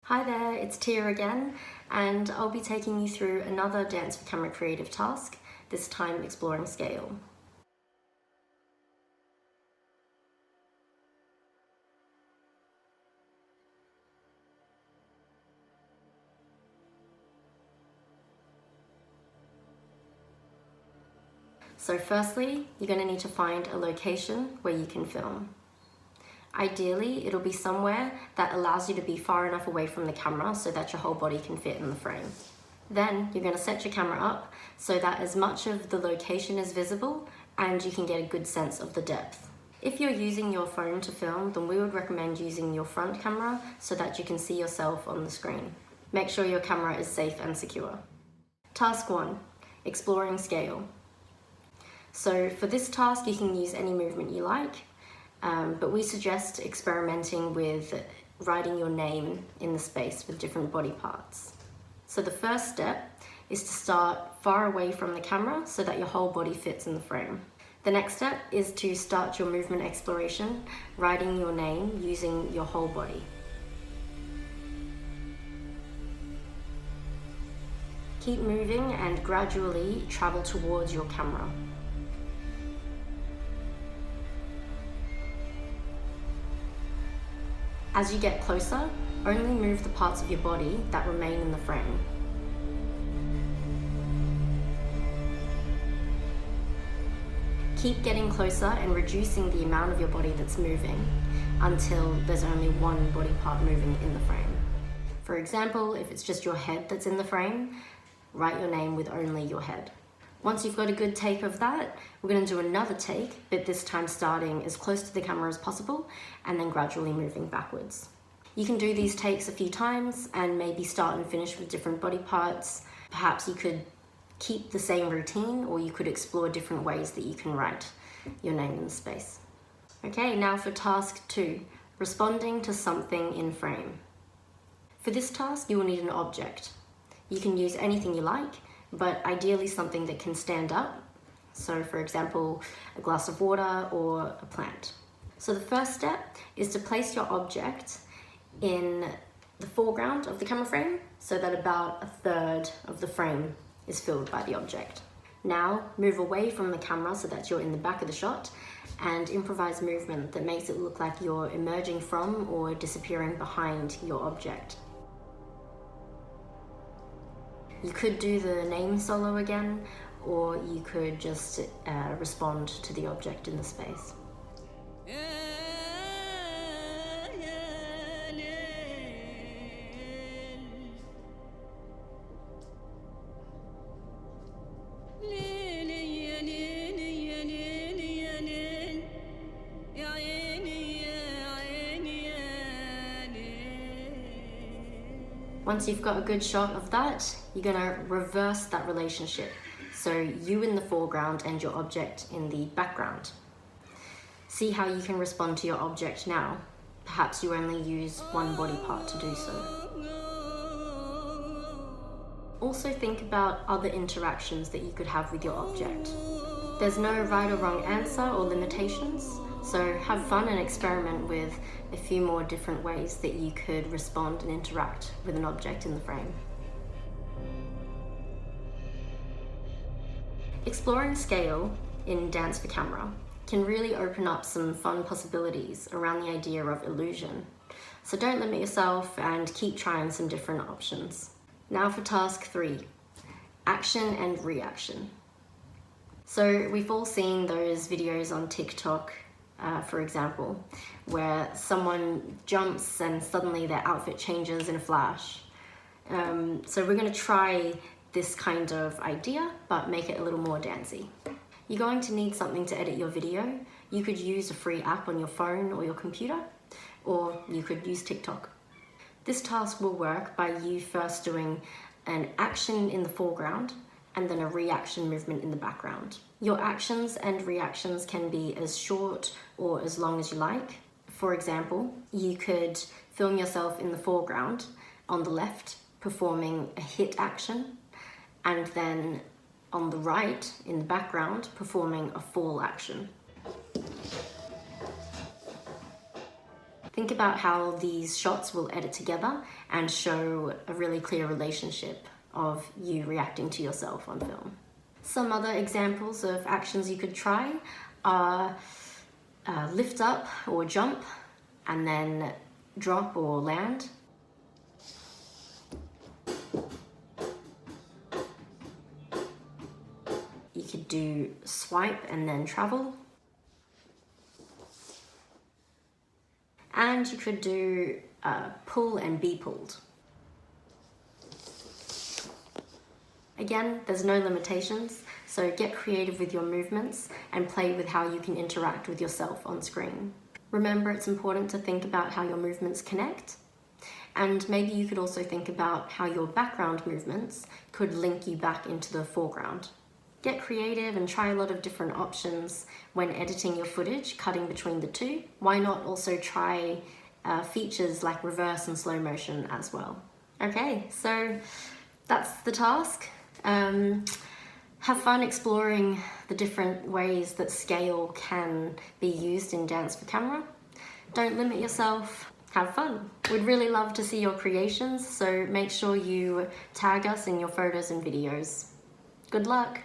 Hi there, it's Tia again, and I'll be taking you through another Dance for Camera creative task, this time exploring scale. So firstly, you're going to need to find a location where you can film. Ideally, it'll be somewhere that allows you to be far enough away from the camera so that your whole body can fit in the frame. Then you're going to set your camera up so that as much of the location is visible and you can get a good sense of the depth. If you're using your phone to film, then we would recommend using your front camera so that you can see yourself on the screen. Make sure your camera is safe and secure. Task 1, exploring scale. So for this task, you can use any movement you like, but we suggest experimenting with writing your name in the space with different body parts. So the first step is to start far away from the camera so that your whole body fits in the frame. The next step is to start your movement exploration, writing your name using your whole body. Keep moving and gradually travel towards your camera. As you get closer, only move the parts of your body that remain in the frame. Keep getting closer and reducing the amount of your body that's moving until there's only one body part moving in the frame. For example, if it's just your head that's in the frame, write your name with only your head. Once you've got a good take of that, we're going to do another take, but this time starting as close to the camera as possible and then gradually moving backwards. You can do these takes a few times and maybe start and finish with different body parts. Perhaps you could keep the same routine, or you could explore different ways that you can write your name in the space. Okay, now for task 2, responding to something in frame. For this task, you will need an object. You can use anything you like, but ideally something that can stand up. So for example, a glass of water or a plant. So the first step is to place your object in the foreground of the camera frame so that about 1/3 of the frame is filled by the object. Now move away from the camera so that you're in the back of the shot and improvise movement that makes it look like you're emerging from or disappearing behind your object. You could do the name solo again, or you could just respond to the object in the space. Once you've got a good shot of that, you're going to reverse that relationship. So you in the foreground and your object in the background. See how you can respond to your object now. Perhaps you only use one body part to do so. Also think about other interactions that you could have with your object. There's no right or wrong answer or limitations, so have fun and experiment with a few more different ways that you could respond and interact with an object in the frame. Exploring scale in Dance for Camera can really open up some fun possibilities around the idea of illusion. So don't limit yourself and keep trying some different options. Now for task 3, action and reaction. So we've all seen those videos on TikTok, for example, where someone jumps and suddenly their outfit changes in a flash. So we're going to try this kind of idea, but make it a little more dancey. You're going to need something to edit your video. You could use a free app on your phone or your computer, or you could use TikTok. This task will work by you first doing an action in the foreground and then a reaction movement in the background. Your actions and reactions can be as short or as long as you like. For example, you could film yourself in the foreground on the left performing a hit action, and then on the right in the background performing a fall action. Think about how these shots will edit together and show a really clear relationship of you reacting to yourself on film. Some other examples of actions you could try are lift up or jump, and then drop or land. You could do swipe and then travel. And you could do pull and be pulled. Again, there's no limitations, so get creative with your movements and play with how you can interact with yourself on screen. Remember, it's important to think about how your movements connect, and maybe you could also think about how your background movements could link you back into the foreground. Get creative and try a lot of different options when editing your footage, cutting between the two. Why not also try features like reverse and slow motion as well? Okay, so that's the task. Have fun exploring the different ways that scale can be used in dance for camera. Don't limit yourself. Have fun. We'd really love to see your creations, so make sure you tag us in your photos and videos. Good luck!